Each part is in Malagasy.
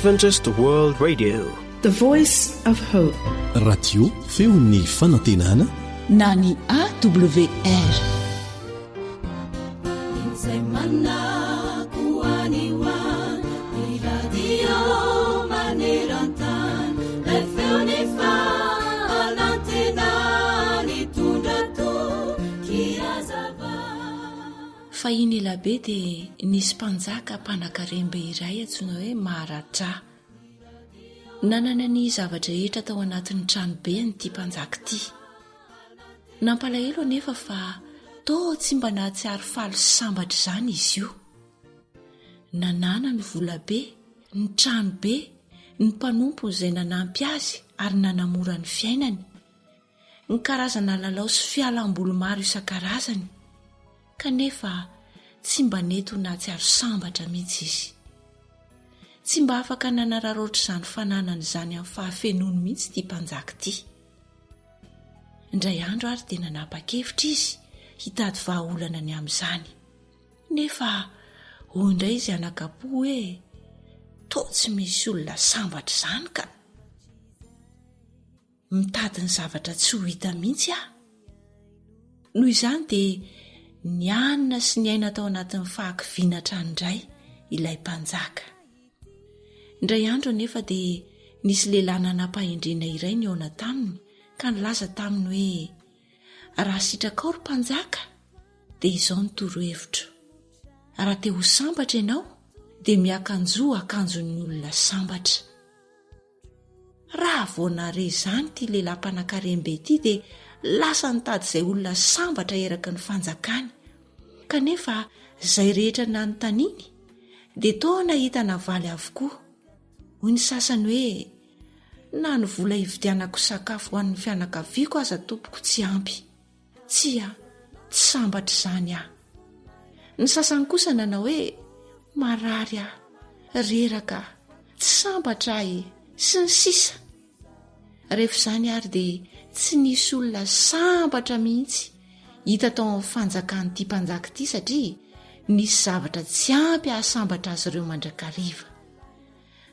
Adventist World Radio, the voice of hope. Radio feon'ny fanantenana na ny AWR. Fahiny elabe dia nisy mpanjaka mpanankarembe iray antsoina hoe Maharatra. Nanana ny zavatra rehetra tao anatin'ny tranobe nyity mpanjaka ity. Nampalahelo anefa fa toa tsy mba nahatsiaro faly sambatra izany izy io. Nanana ny volabe, ny tranobe, ny mpanompo izay nanampy azy ary nanamora ny fiainany. Ny karazana lalao sy fialam-boly maro isan-karazany. Kanefa tsy mba neto nahatsiaro sambatra mihitsy izy. Tsy mba afaka nanararoatra izany fananana izany amin'ny fahafenony mihitsy ity mpanjaka ity. Indray andro ary dia nanapa-kevitra izy hitady vahaolana ny amin'izany. Nefa hoy indray izy anakapo hoe toa tsy misy olona sambatra izany ka. Mitady ny zavatra tsy ho hita mihitsy aho. Noho izany dia ny anina sy ny aina tao anatin'ny fahakiviana tranoindray ilay mpanjaka. Indray andro anefa dia nisy lehilahy nanam-pahendrena iray ny eona taminy ka nilaza taminy hoe raha sitraka ao ry mpanjaka dia izao ny torohevitro. Raha te ho sambatra ianao dia miakanjo akanjon'ny olona sambatra. Raha voanare izany ity lehilahy mpanankarembe ity dia lasa nitady izay olona sambatra eraka ny fanjakany. Kanefa izay rehetra nanontaniany dia toa nahita navaly avokoa. Hoy ny sasany hoe na ny vola hividianako sakafo ho an'ny fianakaviako aza tompoko tsy ampy. Tsy sambatra izany aho. Ny sasany kosa nanao hoe marary aho, reraka, tsy sambatra ahy sy ny sisa. Rehefa izany ary dia tsy nisy olona sambatra mihitsy hita tao amin'ny fanjakan'ity mpanjaka ity satria nisy zavatra tsy ampy ahasambatra azy ireo mandrakariva.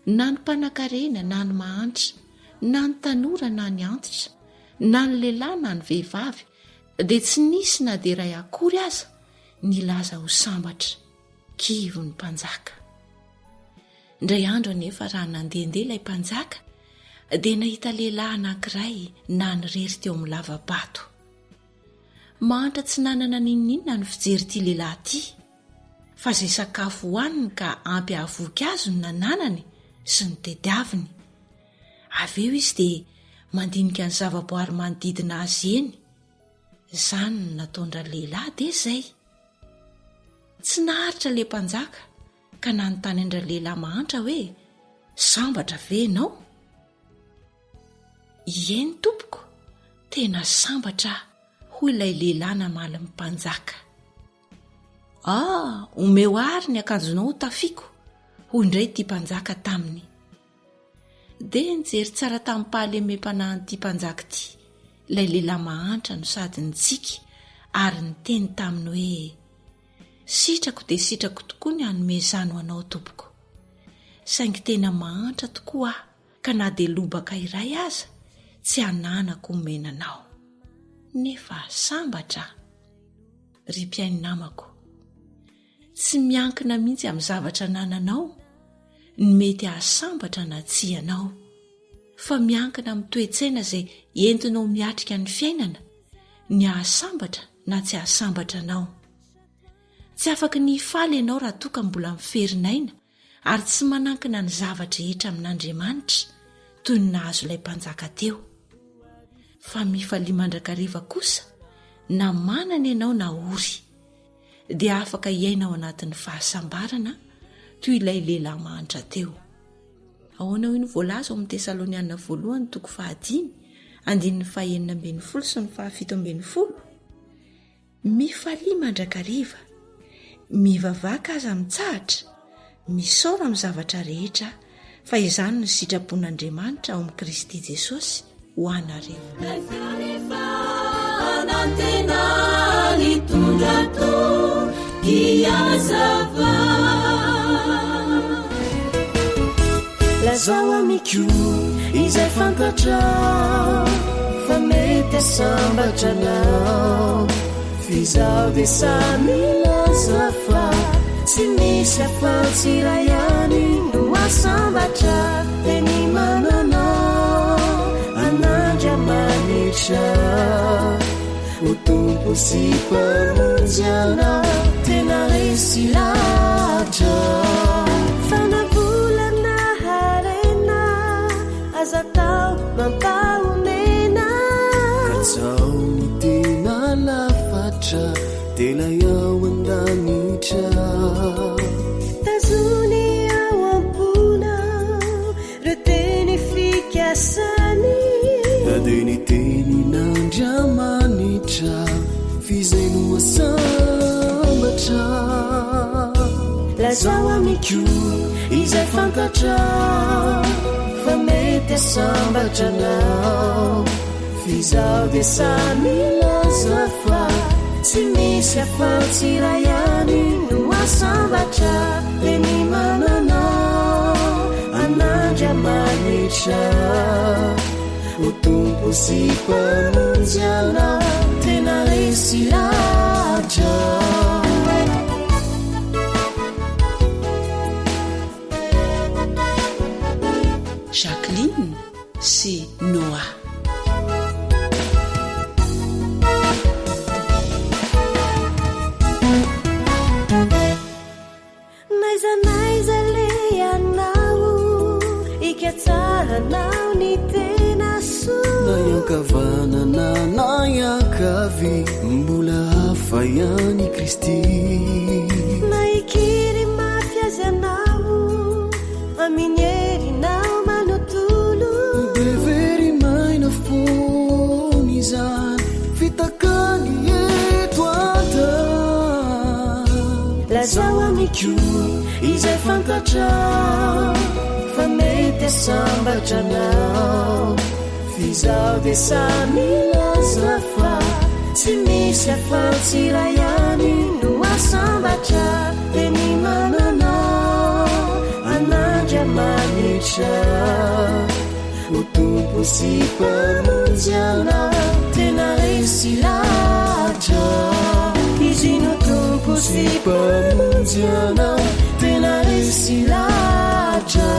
Na ny mpanankarena na ny mahantra, na ny tanora na ny antitra, na ny lehilahy na ny vehivavy dia tsy nisy na dia iray akory aza nilaza ho sambatra. Kivo ny mpanjaka. Indray andro anefa raha nandehandeha ilay mpanjaka dia nahita lehilahy anankiray na nirery teo amin'ny lavabato. Mahantra tsy nanana ninninona ny fijery ity lehilahy ity, fa izay sakafo hohaniny ka ampy ahavoky azy no nananany sy ny tediaviny. Avy eo izy dia mandinika ny zavaboary manodidina azy eny. Izany no nataondra lehilahy dia izay. Tsy naharitra ilay mpanjaka ka nanontany andra lehilahy mahantra hoe sambatra ve ianao? Ieny tompoko, tena sambatra hoy ilay lehilahy namaly ny mpanjaka. Omeo ary ny akanjonao ho tafiako, hoy indray ity mpanjaka taminy. Dia nijery tsara tamin'ny pahalemem-panahin'ity mpanjaka ity ilay lehilahy mahantra no sady nitsika ary niteny taminy hoe sitrako dia sitrako tokoa ny hanome izany ho anao tompoko. Saingy tena mahantra tokoa aho ka na dia lobaka iray aza tsy hananako omenanao. Nefa sambatra. Ry mpiainy namako, tsy miankina mihitsy amin'ny zavatra nananao ny mety ahasambatra na tsy ianao, fa miankina amin'ny toe-tsaina izay entinao miatrika ny fiainana ny ahasambatra na tsy ahasambatra anao. Tsy afaka ny faly ianao raha toa ka mbola miferinaina ary tsy manankina ny zavatra rehetra amin'Andriamanitra toy ny nahazo ilay mpanjaka teo. Fa mifalia mandrakariva kosa na manana ianao na ory dia afaka hiainao anatin'ny fahasambarana toy ilay lehilahy mahantra teo. Ahoana hoy ny voalaza ao amin'ny Tesalonianina 1:5-9 sy ny 7:10. Mifalia mandrakariva, mivavaka aza mitsahatra, misaora amin'ny zavatra rehetra, fa izany ny sitrapon'Andriamanitra ao amin'ny Kristy Jesosy ho anareo. lazao amiko izay fantatra fa mety asambatranao fizao de samilaza fa tsy misy afatsirayany no asambatra de ny mananao anandra manitra o tompo sy mpamonjana tena resy latra fanavolana harena azatao mampaonena kazao ny tena lafatra tena yao andanitra tazony ao ampona re teny fikasany ade ny teny nandriamanitra fizay no asambatra lazao amiko izay fantatra fa mety asambatranao fizao de samilaza fa tsy misy afatsirayany no asambatra de ny mananao anandra manitra o tompo sy mpamonjana tena resy latra Jacqueline sy Noah. naizanaiza le anao ikatsahanao ny tena soa nayankavanana nayakavy mbola hafa ihany Kristy naikiry mafy azy anao aminyerinao manotolo bevery maina fony izany fitakany eto ata lazao amiko izay fantatra fa mety asambatranao fizao de samilaza fa tsy misy afatsirayany no asambatra de ny mananao anandra manitra o tompo sy mpamonjana tena resy latra izy no tompo sy mpamonjana tena resy latra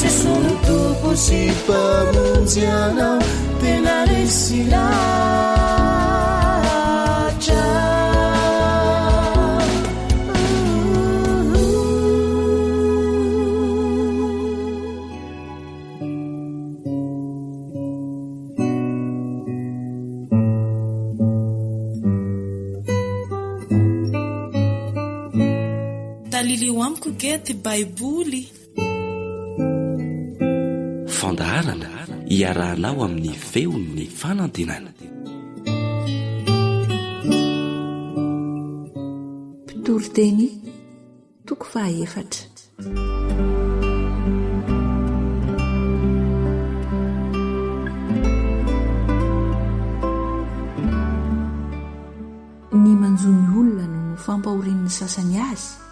Jesu no tompo sy mpamonjana tena resy latra dalileo amiko gety baiboly fandaharana iarahanao amin'ny feon'ny fanantenana mpitoro teny toko fahaefatra ny manjony olona no ny fampahorin'ny sasany azy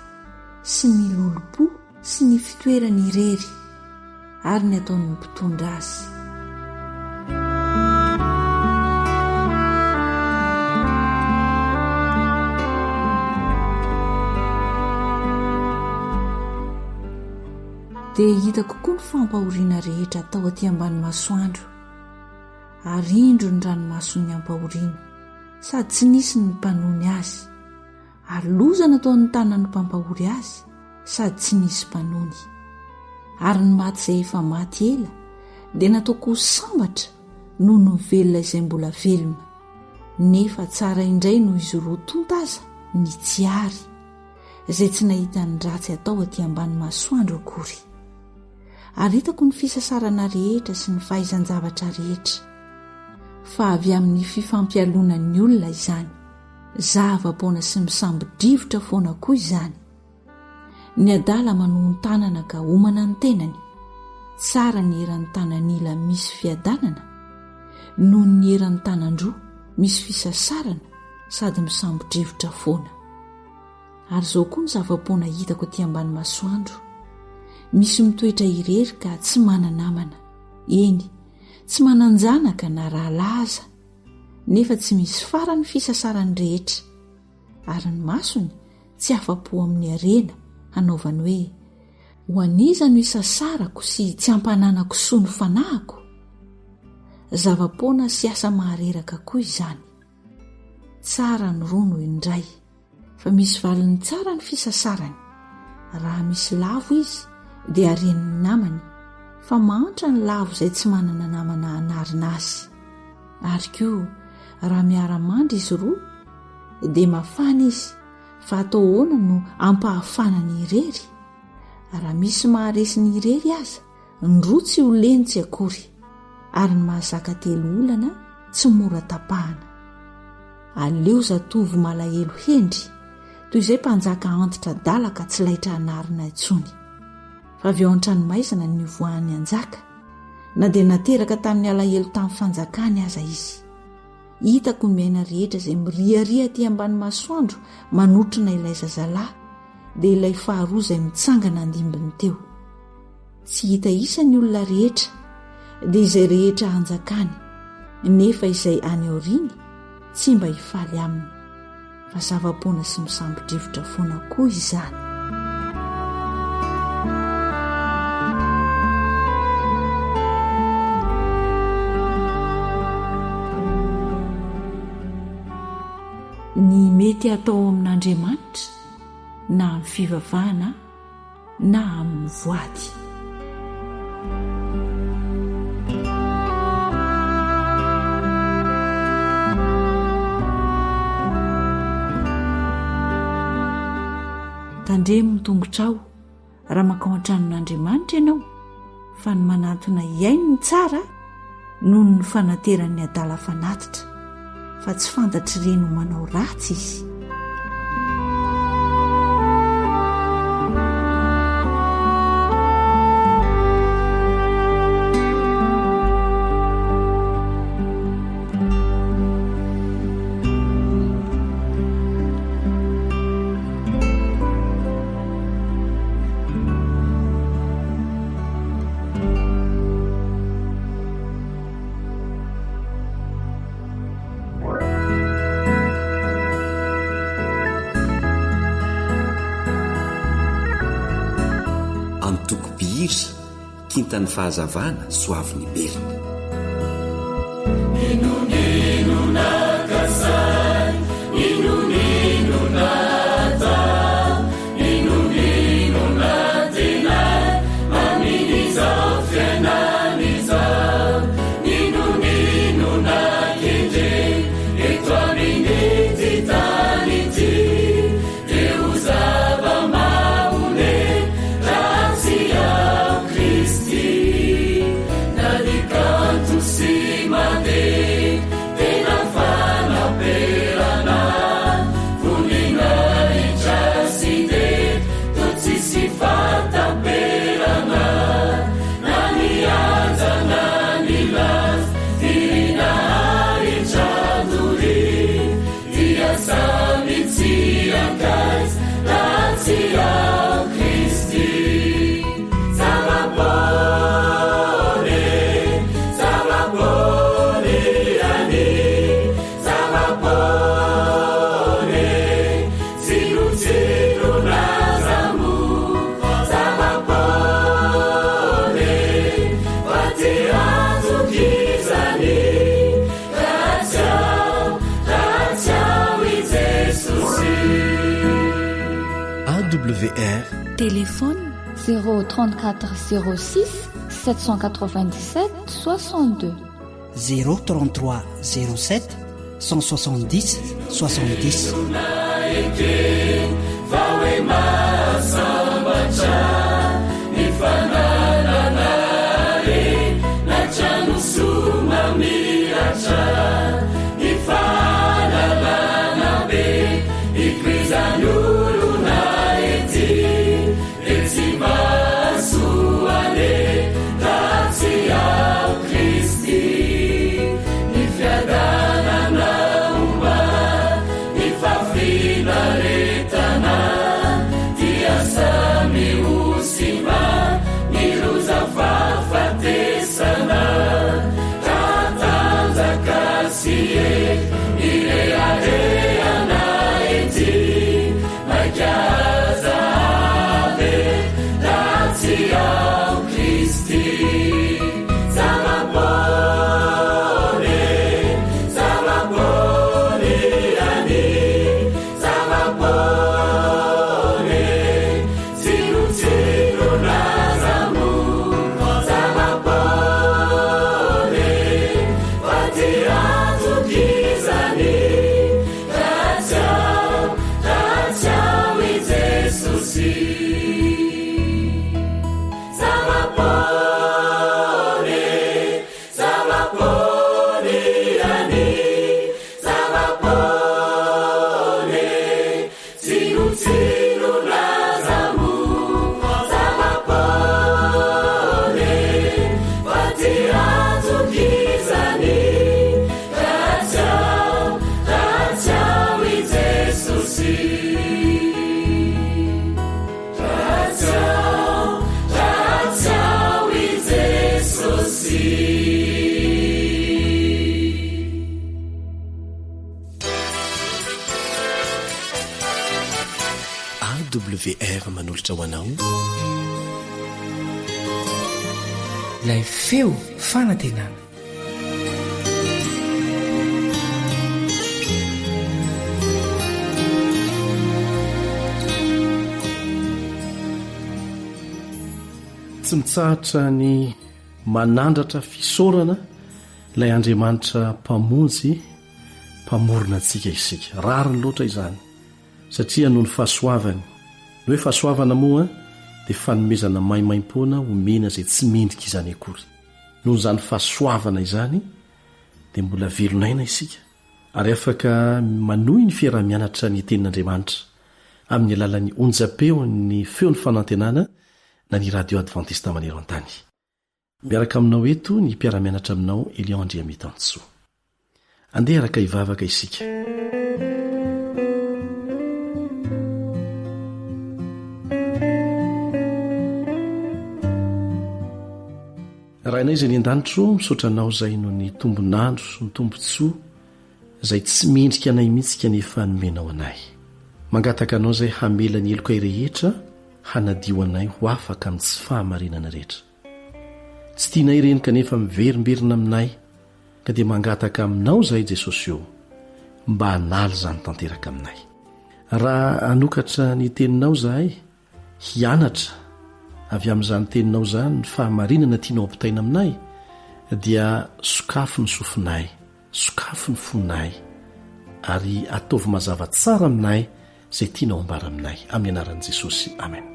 sy ny lolopo sy ny fitoerany irery ary ny ataon'ny mpitondra azy dia hitako koa ny fampahoriana rehetra atao aty ambany masoandro ary indro ny ranomason'ny ampahoriana sady tsy nisy ny mpanony azy ary loza nataon'ny tanany mpampahory azy sady tsy nisy mpanony ary ny maty izay efa maty ela dia nataoko sambatra noho ny velona izay mbola velona nefa tsara indray noho izy roa tontaza ny tsiary izay tsy nahita ny ratsy atao aty ambany masoandro akory ary hitako ny fisasarana rehetra sy ny fahaizan-javatra rehetra fa avy amin'ny fifampialonan'ny olona izany zava-poana sy misambo-drivotra foana koa izany ny adala manoho ny tanana ka homana ny tenany tsara ny eran'ny tanan'ila misy fiadanana noho ny eran'ny tanandroa misy fisasarana sady misambo-drivotra foana ary izao koa ny zava-poana hitako aty ambany masoandro misy mitoetra irery ka tsy mananamana, eny tsy mananjanaka na rahalaza, nefa tsy misy farany fisasarany rehetra, ary ny masony tsy afa-po amin'ny arena hanaovany hoe ho aniza no isasarako sy tsy ampananako soa ny fanahiko. Zava-poana sy asa mahareraka koa izany. Tsara ny rono indray, fa misy valiny tsara ny fisasarany. Raha misy lavo izy dia areniny namany, fa mantra ny lavo izay tsy manana namana hanarina azy. Ary koa raha miara-mandry izy roa dia mafana izy, fa atao hoana no ampahafanany irery. Raha misy maharesy ny irery aza, ny roa tsy ho leny tsy akory, ary ny mahazaka telo olana tsy mora tapahana. Aleo zatovy malahelo hendry, toy izay mpanjaka antitra dalaka tsy laitra hanarina intsony. Fa avy ao an-tranomaizana ny voan'ny anjaka, na dia nateraka tamin'ny alahelo tamin'ny fanjakany aza izy. Hitako ny miaina rehetra izay miriaria aty ambany masoandro manotrina ilay zazalahy, dia ilay faharoa izay mitsangana andimbiny teo. Tsy hita isa ny olona rehetra, dia izay rehetra anjakany, nefa izay any aoriny tsy mba hifaly aminy, fa zava-poana sy misambodrivotra foana koa izany. Ny mety atao amin'Andriamanitra na amin'ny fivavahana na amin'ny voady. Tandremo ny tongotrao raha makao an-tranon'Andriamanitra ianao, fa ny manatona iaino ny tsara noho ny fanateran'ny adala fanatitra, fa tsy fantatry reno manao ratsy izy. Kintany fahazavana soavy ny berina. AWR téléphone 034 06 797 62 033 07 170 70. Dia sami awr manolotra ho anao ilay feo fanantenana. tsy mitsahatra ny manandratra fisaorana ilay Andriamanitra mpamonjy mpamorona antsika isika. Rariny loatra izany satria noho ny fahasoavany. Ny hoe fahasoavana moa dia fanomezana maimaim-poana homena izay tsy mendrika izany akory. Noho izany fahasoavana izany dia mbola velonaina isika ary afaka manohy ny fiarah-mianatra ny tenin'Andriamanitra amin'ny alalan'ny onjam-peo ny feon'ny fanantenana na ny radio adventiste manero an-tany. Miaraka aminao eto ny mpiara-mianatra aminao Elion Andriamitansoa. Andeha araka hivavaka isika. Raha inay izay ny an-danitro misaotra anao izay no ny tombonandro sy ny tombontsoa izay tsy mendrika anay mihitsy kanefa nomenao anay. Mangataka anao izay hamela ny elokay rehetra hanadio anay ho afaka amin'ny tsy fahamarinana rehetra. Tsy tianay ireny kanefa miverimberina aminay ka dia mangataka aminao izay Jesosy eo mba hanaly izany tanteraka aminay. Raha anokatra ny teninao izahay hianatra avy amin'izany teninao izany ny fahamarinana tianao ampitaina aminay dia sokafo ny sofinay, sokafo ny fonay ary ataovy mazava tsara aminay izay tianao ambara aminay amin'ny anaran'i Jesosy. Amen.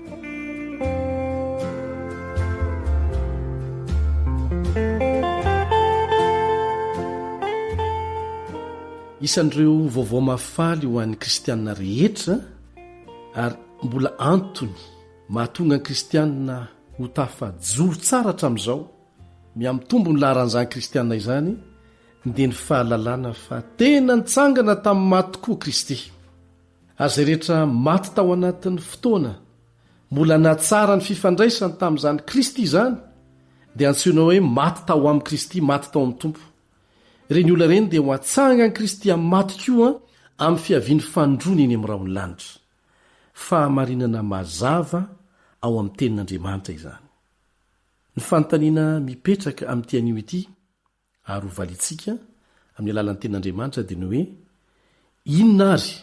Isan'ireo vaovao mahafaly ho an'ny kristianina rehetra ary mbola antony mahatonga ny kristianina ho tafajoro tsara hatramin'izao miamitombo ny laharan'izany kristianina izany dia ny fahalalana fa tena nitsangana tamin'ny maty tokoa Kristy. Ary izay rehetra maty tao anatin'ny fotoana mbola natsara ny fifandraisany tamin'izany Kristy izany dia antsoina hoe maty tao amin'ny Kristy, maty tao amin'ny Tompo. Ireny olona ireny dia ho atsanga ny Kristy amin'ny maty koa amin'ny fiaviany fandrony eny amin'ny rahony lanitra. Fahamarinana mazava ao amin'ny tenin'Andriamanitra izany. Ny fanontaniana mipetraka amin'ity anio ity ary ho valitsika amin'ny alalan'ny tenin'Andriamanitra dia ny hoe inona ary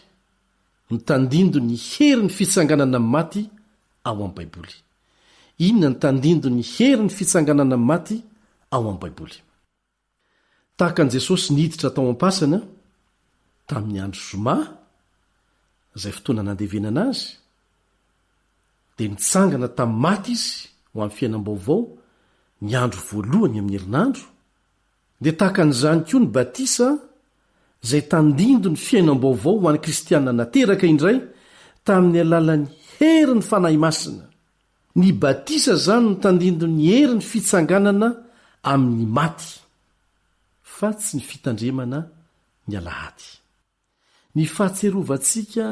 ny tandindo ny hery ny fitsanganana amin'ny maty ao amin'ny Baiboly. Inona ny tandindo ny hery ny fitsanganana amin'ny maty ao amin'ny Baiboly. Tahaka an'i Jesosy niditra tao am-pasana tamin'ny andro zoma izay fotoana nandevenana azy dia nitsangana tamin'ny maty izy ho amin'ny fiainam-baovao ny andro voalohany amin'ny herinandro dia tahaka an'izany koa ny batisa izay tandindo ny fiainam-baovao ho an'ny kristianina nateraka indray tamin'ny alalan'ny hery ny fanahy masina. Ny batisa izany ny tandindo ny hery ny fitsanganana amin'ny maty fa tsy ny fitandremana ny alahady. Ny fahatserovantsika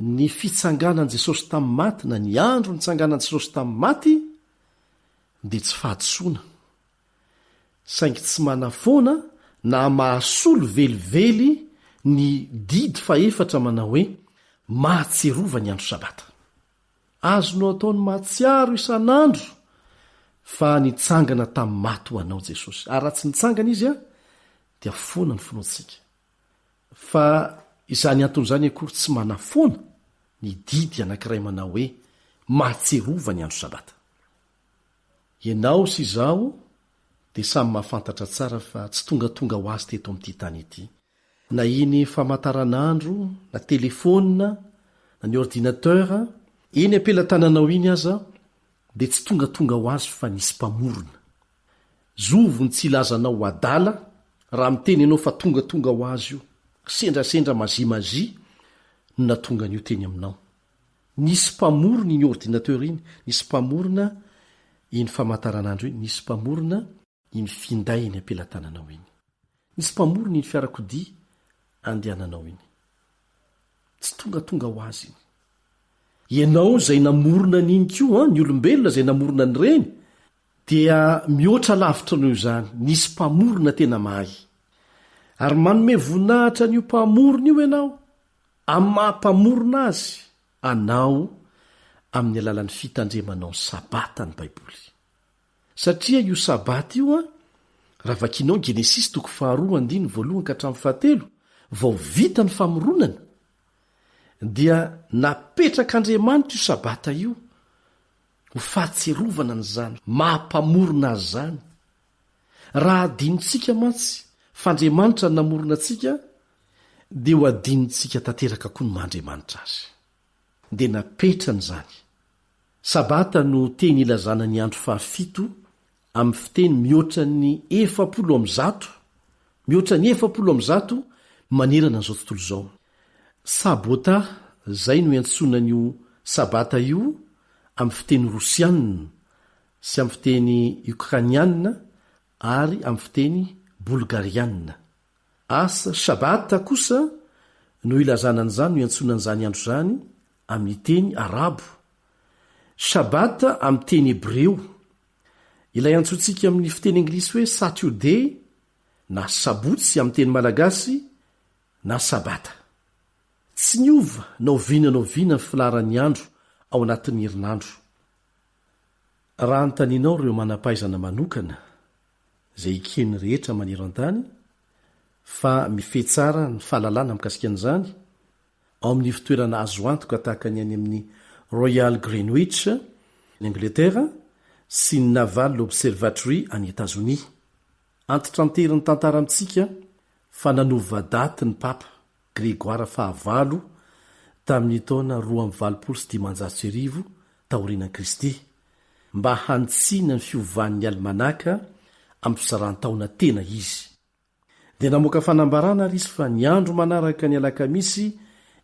ny fitsanganan' Jesosy tamin'ny maty na ny andro nitsanganan' Jesosy tamin'ny maty dia tsy fahatsoana saingy tsy manafoana na mahasolo velively ny didy faefatra manao hoe mahatserova ny andro sabata. Azonao ataony mahatsiaro isan'andro fa nitsangana tamin'ny maty ho anao Jesosy. Ary raha tsy nitsangana izy dia foana ny fonoantsika. Fa izany anton'izany akory tsy manafoana ny didy anankiray manao hoe mahatserova ny andro sabata. Ianao sy izaho dia samy mahafantatra tsara fa tsy tongatonga ho azy teto amin'ity tany ity. Na iny famataranandro, na telefônina, na ny ordinateura, eny ampelantananao iny aza dia tsy tongatonga ho azy fa nisy mpamorona. Zovo ny tsy ilazanao ho adala raha miteny ianao fa tongatonga ho azy io, sendrasendra mazimazia no natonga an'io teny aminao. Nisy mpamorona iny ordinateur iny, nisy mpamorona iny famataranandro iny, nisy mpamorona iny finday eny ampelantananao iny, nisy mpamorona iny fiarakodia andehananao iny. Tsy tongatonga ho azy iny. Ianao izay namorona n'iny koa, ny olombelona izay namorona ny reny, dia mihoatra lavitra noho izany, nisy mpamorona tena mahay. Ary manome voninahitra n'io mpamorona io ianao, amin'ny mahampamorona azy, anao amin'ny alalan'ny fitandremanao ny sabata ny baiboly satria io sabata io a raha vakinao genesis 2:1-7 vao vita ny famoronana dia napetrak'andriamanitra io sabata io ho fahatserovana ny zany mampamorona azy zany raha adinontsika mantsy fandriamanitra ny namorona antsika dia ho adinontsika tanteraka koa ny mandriamanitra azy dia napetrany zany sabata no teny ilazana ny andro fahafito amin'ny fiteny mihoatra ny 700 manerana an'izao tontolo izao sabota zay no iantsonan'io sabata io amin'ny fiteny rosianina sy amin'ny fiteny ukrainianina ary amin'ny fiteny bulgarianina asa sabata kosa no ilazanan'izany no iantsonan'izany andro zany amin'ny teny arabo sabata amin'ny teny hebreo ilay antsontsika amin'ny fiteny anglisy hoe saturday na sabotsy amin'ny teny malagasy na sabata tsy niova na oviana ny filaran'ny andro ao anatin'ny herinandro raha nytaninao ireo manampaizana manokana zay ikeny rehetra manero an-tany fa mifehy tsara ny fahalalana mikasikan'izany ao amin'ny fitoerana azo antoka tahaka ny any amin'ny Royal Greenwich ny Angleterre sy ny Naval Observatory any Etazonia antitranteriny tantara amintsika fa nanova daty ny papa Grégoire fahavalo tamin'ny taona 2 taorian'i Kristy mba hantsiana ny fiovan'ny almanaka amin'ny fizaran-taona tena izy dia namoaka fanambarana ary izy fa ny andro manaraka ny alakamisy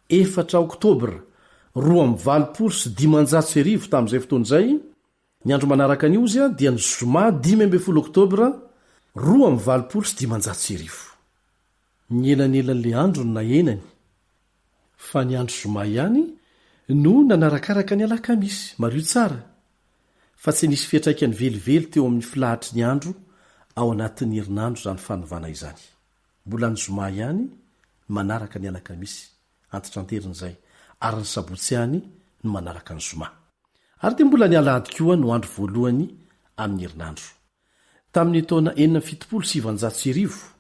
4 oktobra 2 tamin'izay fotoan'izay ny andro manaraka ny ozy a dia ny zoma 15 oktobra 2 ny elanelan'le andro no naenany fa ny andro zoma ihany no nanarakaraka ny alakamisy mario tsara fa tsy nisy fiatraikany velively teo amin'ny filahatry ny andro ao anatin'ny herinandro zany fanovana izany mbola ny zoma ihany manaraka ny alakamisy antitranterin'izay ary ny sabotsy ihany no manaraka ny zoma ary dia mbola ny alahady koa no andro voalohany amin'ny herinandro tamin'ny taona 770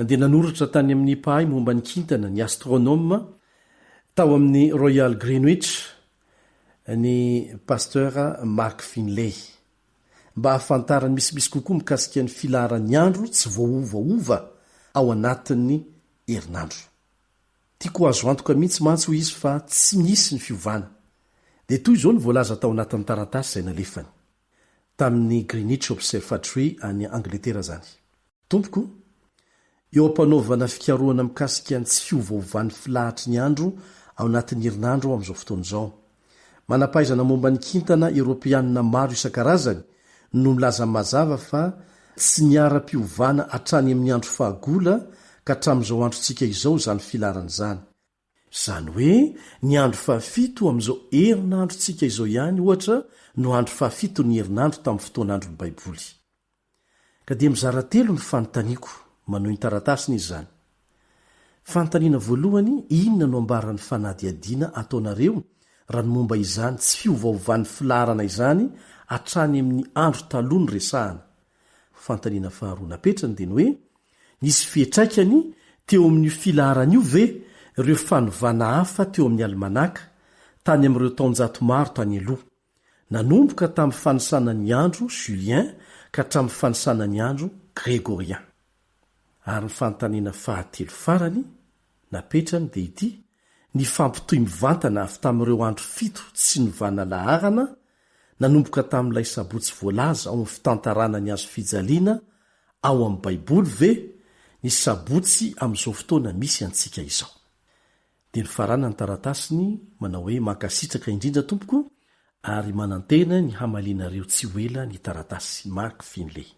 dia nanoratra tany amin'ny pahay momba ny kintana ny astronome tao amin'ny Royal Greenwich ny pasteur Mark Finlay mba hahafantarany misimisy kokoa mikasika ny filaran'ny andro tsy voaovaova ao anatin'ny herinandro tiako azo antoka mihitsy mantsy ho izy fa tsy misy ny fiovana dia toy izao ny voalaza tao anatin'ny taratasy izay nalefany tamin'ny Greenwich Observatory any Angletera zany tompoko eo ampanaovana fikaroana mikasika ny tsy fiovaovan'ny filahatry ny andro ao anatin'ny herinandro amin'izao fotoan'izao manampaizana momba ny kintana eropeanina maro isan-karazany no milaza mazava fa tsy niara-piovana hatrany amin'ny andro fahagola ka hatramin'izao androntsika izao zany filaran'izany zany hoe ny andro fahafito amin'izao herinandrontsika izao ihany ohatra no andro fahafito ny herinandro tamin'ny fotoan'andron'ny baiboly ka dia mizara telo ny fanontaniako manohy ny taratasiny izy zany fanontaniana voalohany inona no ambaran'ny fanadiadiana ataonareo raha ny momba izany tsy fiovaovan'ny filarana izany hatrany amin'ny andro taloha ny resahana fanontaniana faharoa napetrany dia ny hoe nisy fietraikany teo amin'ny filaran'io ve ireo fanovana hafa teo amin'ny almanaka tany amin'ireo taonjato maro tany aloha nanomboka tamin'ny fanisanany andro julien ka hatramin'ny fanisanany andro grégorien ary ny fanontaniana fahatelo farany napetrany dia ity ny fampitoy mivantana avy tamin'ireo andro fito tsy novana laharana nanomboka tamin'ilay sabotsy voalaza ao amin'ny fitantarana ny azo fijaliana ao amin'ny baiboly ve ny sabotsy amin'izao fotoana misy antsika izao dia ny farana ny taratasiny manao hoe mankasitraka indrindra tompoko ary manantena ny hamalianareo tsy hoela ny taratasy Mark Finlay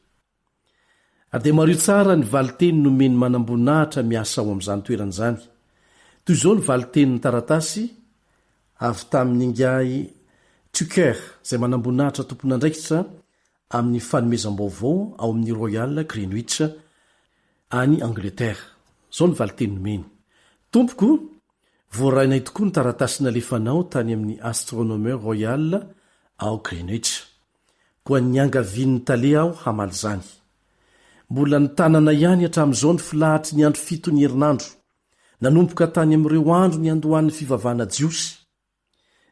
ary dia mario tsara ny valiteny nomeny manam-boninahitra miasa ao amin'izany toerana izany toy izao ny valitenyny taratasy avy tamin'ny ingay Tucker izay manam-boninahitra tompon'andraikitra amin'ny fanomezam-baovao ao amin'ny Royal Greenwich any Angleterre izao ny valiteny nomeny tompoko voarainay tokoa ny taratasina lefanao tany amin'ny astronomeur royal ao Greenwich koa niangavian'ny tale aho hamaly zany mbola ny tanana ihany hatramin'izao ny filahatry ny andro 7 ny herinandro nanomboka tany amin'ireo andro ny andohan'ny fivavahana jiosy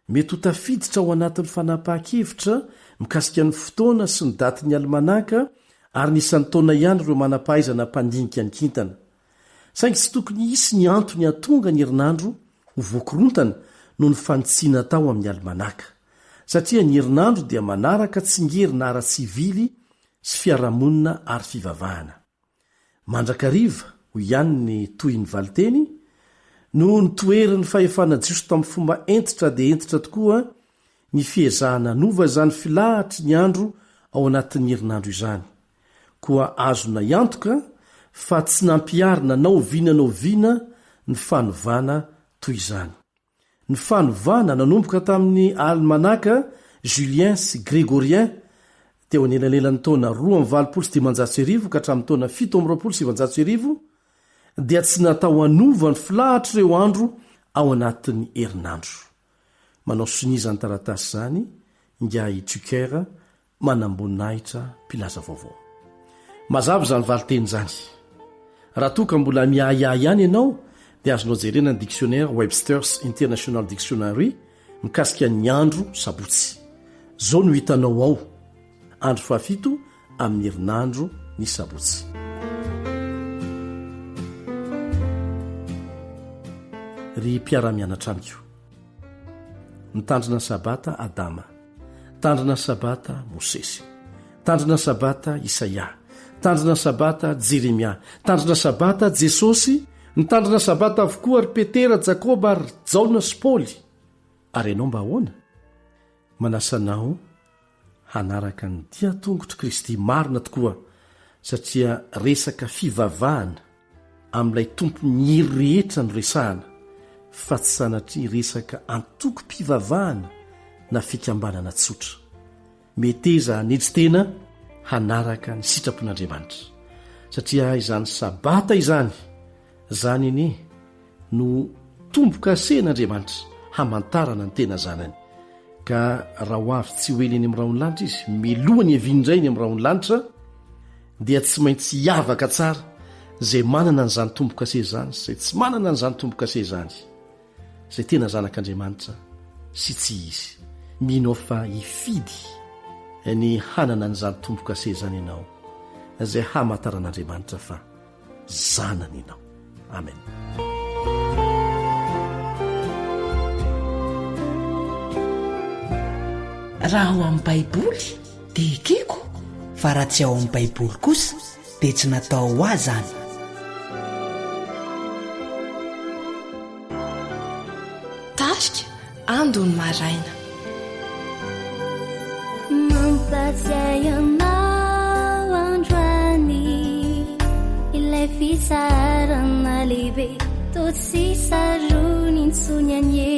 mety ho tafiditra ao anatin'ny fanapahan-kevitra mikasika ny fotoana sy ny daty ny almanaka ary nisan'ny taona ihany ireo manam-pahaizana mpandinika ny kintana saingy tsy tokony isy ny antony atonga ny herinandro ho voakorontana no ny fanitsiana tao amin'ny almanaka satria ny herinandro dia manaraka tsingerina ara-tsivily sy fiarahamonina ary fivavahana mandrakariva ho ihany ny toy ny valiteny no nitoerin'ny fahefana jiosy tamin'ny fomba entitra dia entitra tokoa ny fiezahana nova izany filahatry ny andro ao anatin'ny herinandro izany koa azona iantoka fa tsy nampiarina naoviana naoviana ny fanovana toy izany ny fanovana nanomboka tamin'ny almanaka julien sy grégorien teo anelanelan'ny taona 2 ka hatramin'ny taona 7 dia tsy natao anova ny filahatry ireo andro ao anatin'ny herinandro manao sinizany taratasy zany nga itukera manamboninahitra mpilaza vaovao mazava zany valiteny zany raha toka mbola miahiahy ihany ianao dia azonao jerena ny dictionnaire Webster's International Dictionary mikasika ny andro sabotsy zao no hitanao ao andro 7 amin'ny herinandro ny sabotsy ry mpiara-mianatra amiko nitandrina sabata Adama tandrina sabata Mosesy tandrina sabata Isaia tandrina sabata Jeremia tandrina sabata Jesosy nitandrina sabata avokoa ry Petera Jakoba ary Jaona sy Paoly ary ianao mba ahoana manasanao hanaraka ny dia tongotry Kristy marina tokoa satria resaka fivavahana amin'ilay tompo mihery rehetra no resahana fa tsy sanatry resaka antoko mpivavahana na fikambanana tsotra meteza hanetsy tena hanaraka ny sitrapon'Andriamanitra satria izany sabata izany zany ine no tombo-kasen'Andriamanitra hamantarana ny tena zanany ka raha ho avy tsy hoely eny amin'ny raon'lanitra izy melohany eviandray ny amin'ny raon'lanitra dia tsy maintsy hiavaka tsara zay manana n'izany tombo-kase zany zay tsy manana n'izany tombo-kase zany zay tena zanak'Andriamanitra sy tsy izy mino fa hifidy ny hanana n'izany tombo-kase zany ianao zay hamantaran'Andriamanitra fa zanany ianao amen raha ao amin'ny baiboly dia ekeko fa raha tsy ao amin'ny baiboly kosa dia tsy natao ho azy zany tarika andony maraina mampatsiay anao androany ilay fisarana lehibe tosisarony ntsony anye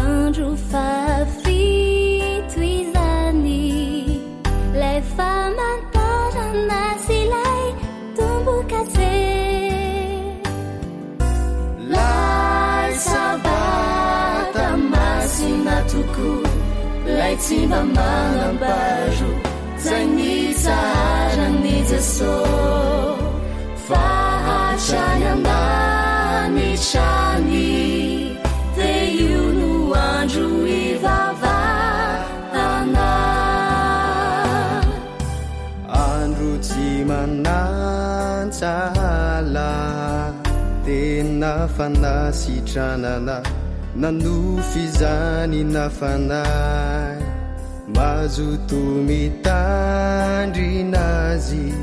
andro fafito izany lay famantarana sy lay tombo-kase lay sabata masina toko lay tsy mba manambaro zay nitsarany Jesosy fahatrany andany trany dia io no andro ivavahana andro tsy manantsala tena fanasitranana nanofy zany nafanay mazoto mitandrinazy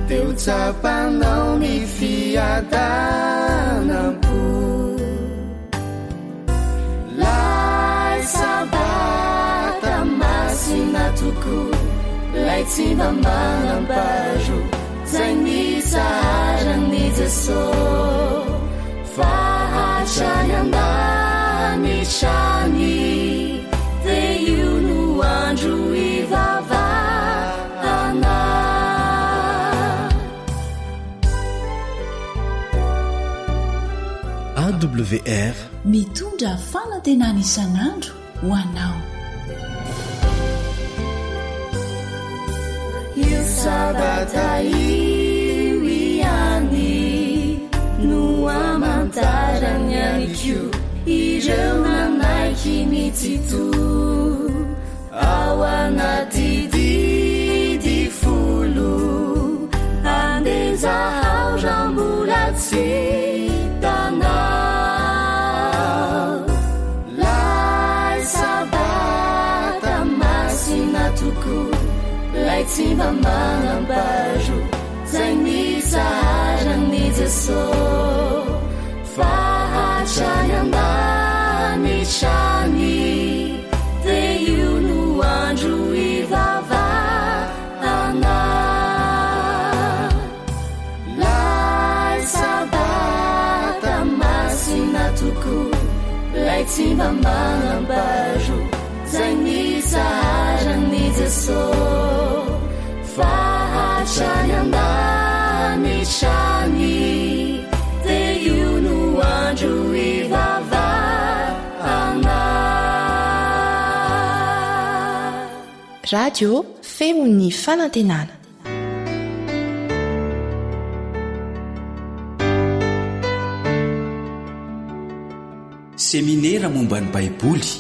teo tsapanao ny fiadanam-po lay sabata masina toko lay tsy mba manambaro zay nitsarany Jesosy fahatrany andany trany dia io no andro ivavahana awr mitondra fanantenana isan'andro ho anao. io sabata iwiany no amantarany amikio ireo nanaiky mitsito ao anaty didy folo andezahao rambola tsy tanao lay sabata masina toko lay tsy mba manambaro zay mitsarany Jesosy fahatrany andany trany de io no andro ivavahana lay sabata masina toko lay tsy mba manambaro zay mitsarany Jesosy fahatrany andany trany de io no andro ivavahana. Radio femon'ny fanantenana. Seminera momba ny Baiboly.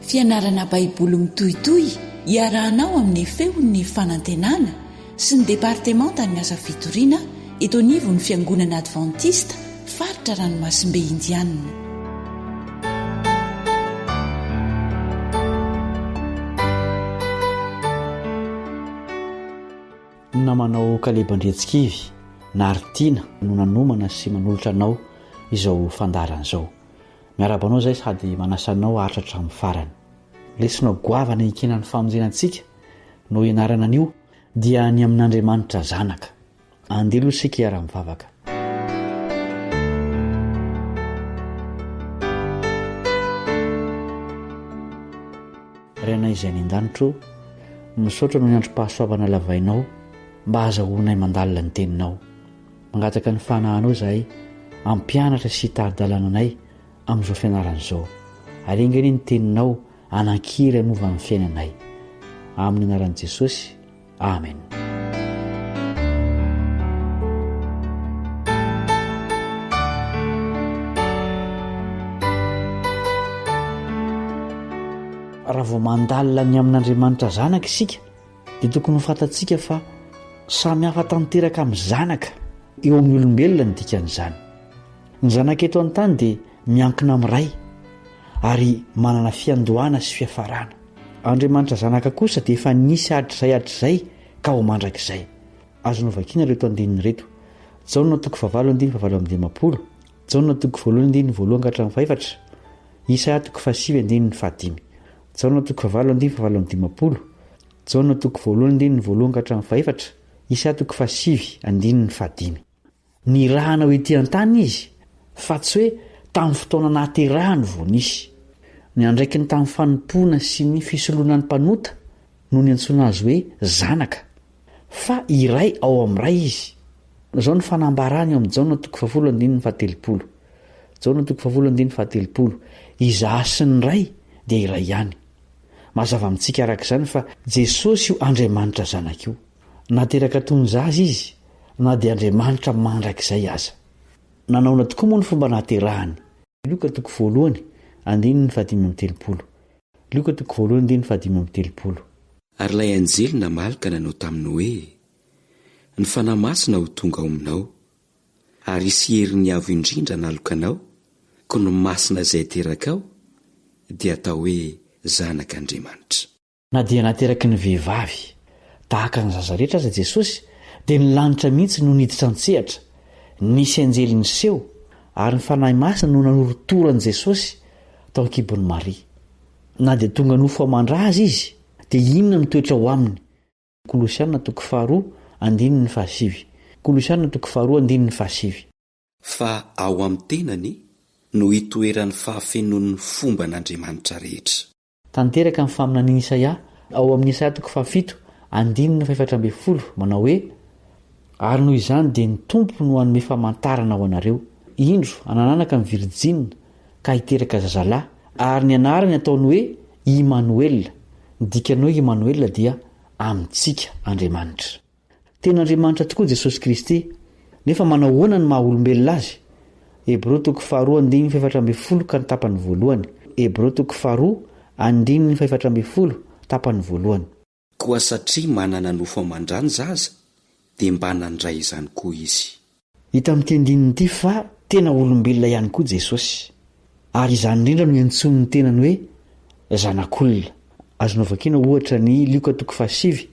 Fianarana Baiboly mitohitohy iarahanao amin'ny feon'ny fanantenana sy ny departemanta ny asa fitoriana eto anivon'ny fiangonana Adventista faritra Ranomasimbe Indianina. namanao kalebandretsikivy na aritiana no nanomana sy manolotra anao izao fandaran'izao. Miarabanao zay sady manasanao aritra hatramin'ny farany. Lesona goavana ikenan'ny famonjenantsika no ianarana anio dia ny amin'Andriamanitra zanaka. Andelo isika iara-mivavaka. Renay izay ny an-danitro misaotra no ny androm-pahasoavana lavainao mba azahoanay mandalina ny teninao. Mangataka ny fanahinao zahay ampianatra sy hitady-dalananay amin'izao fianaran'izao. Arengany ny teninao anakiry hanova amin'ny fiainanay. Amin'ny anaran'i Jesosy. Amen. Raha vao mandalina ny amin'Andriamanitra zanaka isika dia tokony ho fantatsika fa samy hafa tanteraka amin'ny zanaka eo amin'ny olombelona ny dikan'izany. Ny zanaka eto an-tany dia miankina amin'ny ray ary manana fiandohana sy fiafarana. Andriamanitra zanaka kosa dia efa nisy hatrizay ka ho mandrakizay. Azonao vakiana reto andininy reto: Jaona 7:7-10, Jaona 1:1-2 Isaia 7:7-5, Jaona 7:7-10, Jaona 1:1-2 Isaia 7:7-5. Nirahana ho ety an-tany izy fa tsy hoe tamin'ny fotoana nahaterahany vao nisy. Ny andraikiny tamin'ny fanompoana sy ny fisoloana ny mpanota no ny antsoina azy hoe zanaka, fa iray ao amin'ny ray izy. Zao ny fanambarany eo amin'ny Jaona 7:7, Jaona 7:7, izaha sy ny ray dia iray ihany. Mazava amintsika arak'izany fa Jesosy io Andriamanitra zanaka io. Nateraka tonjazy izy na dia Andriamanitra mandrakizay aza. Nanaona tokoa moa ny fomba nahaterahany. Luka 1:15-17, Luka 1:15-17. Ary ilay anjely namalaka nanao taminy hoe: ny fanahy masina ho tonga ao aminao, ary isy herin'ny avo indrindra nalokanao, ko ny masina izay teraka ao dia atao hoe zanak'Andriamanitra. Na dia nateraky ny vehivavy tahaka ny zaza rehetra aza Jesosy, dia ny lanitra mihitsy no niditra an-tsehatra. Nisy anjely niseho ary ny fanahy masina no nanorotoran' Jesosy tao an-kibon'i Maria. Na dia tonga nofo amandra azy izy, dia inona no toetra ho aminy? Kolosiana 2:2-7, Kolosiana 2:2-7. Fa ao amin'ny tenany no hitoeran'ny fahafenon'ny fomba n'Andriamanitra rehetra. Tanteraka amin'ny faminanian'i Isaia ao amin'ny Isaia 7:7-10 manao hoe: ary noho izany dia ny tompo no hanome famantarana ao anareo. indro anananaka ny Virjina ka hiteraka zazalahy ary ny anarany ataony hoe Immanuel. Ny dikany hoe Immanuel dia amintsika Andriamanitra. Tena Andriamanitra tokoa Jesosy Kristy, nefa manahoana ny maha olombelona azy? Hebreo 4:7 ka ny tapany voalohany. Hebreo 4:7 tapany voalohany. Koa satria manana nofo amandrany zaza dia mba nandray izany koa izy. Hita amin'ity andininy fa tena olombelona ihany koa Jesosy, ary izany indrindra no iantson'ny tenany hoe zanak'olona. Azonao vakiana ohatra ny Luka 7:7.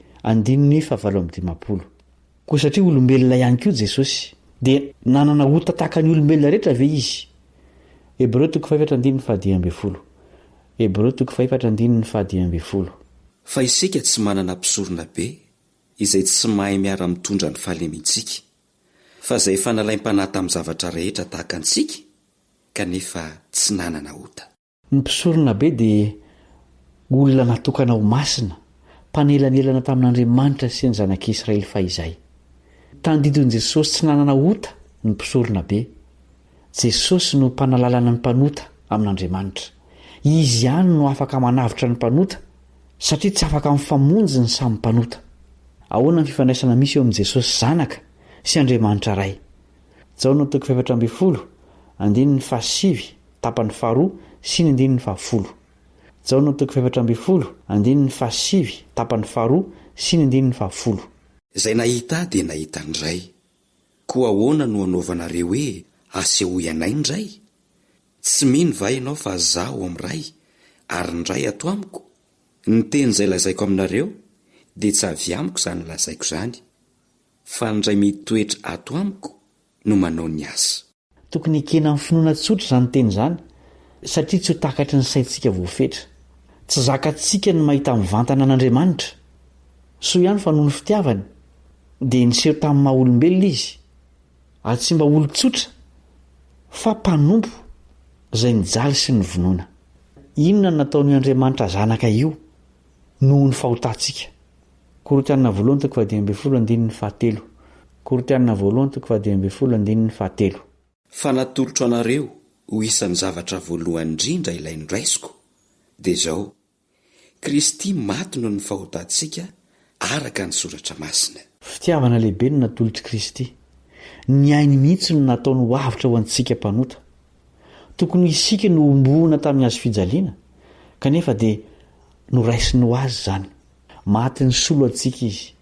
Koa satria olombelona ihany koa Jesosy dia nanana ota tahaka ny olombelona rehetra ve izy? Hebreo 5:12. Hebreo 5:12. Fa isika tsy manana mpisorona be izay tsy mahay miara mitondra ny fahalemintsika, fa izay fanalaim-panahy tamin'ny zavatra rehetra tahaka antsika kanefa tsy nanana ota. Ny mpisorona be dia olona natokana ho masina, mpanelanelana tamin'Andriamanitra sy ny zanak'Israely fahizay. Tandidon'i Jesosy tsy nanana ota ny mpisorona be. Jesosy no mpanalalana ny mpanota amin'Andriamanitra. Izy ihany no afaka manavitra ny mpanota, satria tsy afaka mifamonjy ny samy mpanota. Ahoana ny fifandraisana misy eo amin'i Jesosy zanaka sy Andriamanitra ray? Jaona 7:7 tapany 2 sy ny 10. Jaona 7:7 tapany 2 sy ny 10. Izay nahita dia nahita ndray. Koa ahoana no anaovanareo hoe asehoy anay ndray? Tsy mino va ianao fa zaho amin'ray ary ndray ato amiko? Ny teny izay lazaiko aminareo dia tsy avy amiko izany lazaiko izany, fa ndray mitoetra ato amiko no manao ny asa. Tokony hikena amin'ny finoana tsotra izany teny izany, satria tsy ho takatry ny saintsika voafetra. Tsy zakantsika ny mahita mivantana an'Andriamanitra. Soa ihany fa noho ny fitiavany dia niseho tamin'ny maha olombelona izy, ary tsy mba olo-tsotra fa mpanompo izay nijaly sy ny vonoana. Inona no nataon'io Andriamanitra zanaka io noho ny fahotantsika? Korintianina 2:12. Korintianina 2:12. Fa natolotro anareo ho isan'ny zavatra voalohany indrindra ilay ndraisiko dia izao: Kristy maty noho ny fahotantsika araka ny soratra masina. Fitiavana lehibe no natolotry Kristy. Ny ainy mihitsy no nataony ho avitra ho antsika mpanota. Tokony isika no ombohana tamin'ny azo fijaliana, kanefa dia noraisiny ho azy izany. Maty ny solo antsika izy.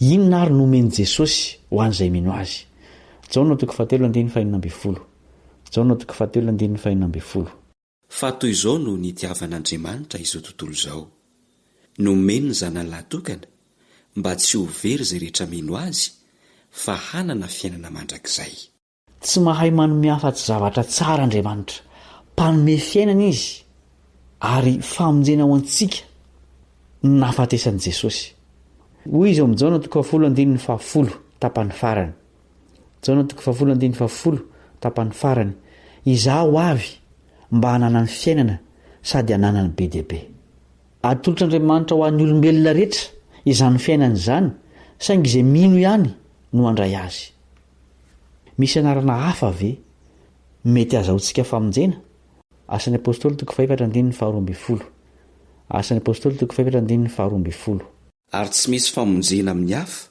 Inona ary nomeny Jesosy ho an'izay mino azy? Jaona 7:7. Jaona 7:7. Fa toy izao no nitiavan'Andriamanitra izao tontolo izao, nomeny ny zanany lahatokana mba tsy ho very izay rehetra mino azy, fa hanana fiainana mandrakizay. Tsy mahay manome afa-tsy zavatra tsara Andriamanitra, mpanome fiainana izy, ary famonjena ho antsika ny nahafatesan'i Jesosy. Hoy izy ao amin'ny Jaona 10:10 tapany farany. Jaona 10:10 tapany farany. Izaho avy mba hanana ny fiainana sady hanana ny be dia be. Atolotr'Andriamanitra ho an'ny olombelona rehetra izany fiainana izany, saingy izay mino ihany no handray azy. Misy anarana hafa ve mety azahoantsika famonjena? Asan'ny Apôstôly 4:12. Asan'ny Apôstôly 4:12. Ary tsy misy famonjena amin'ny hafa,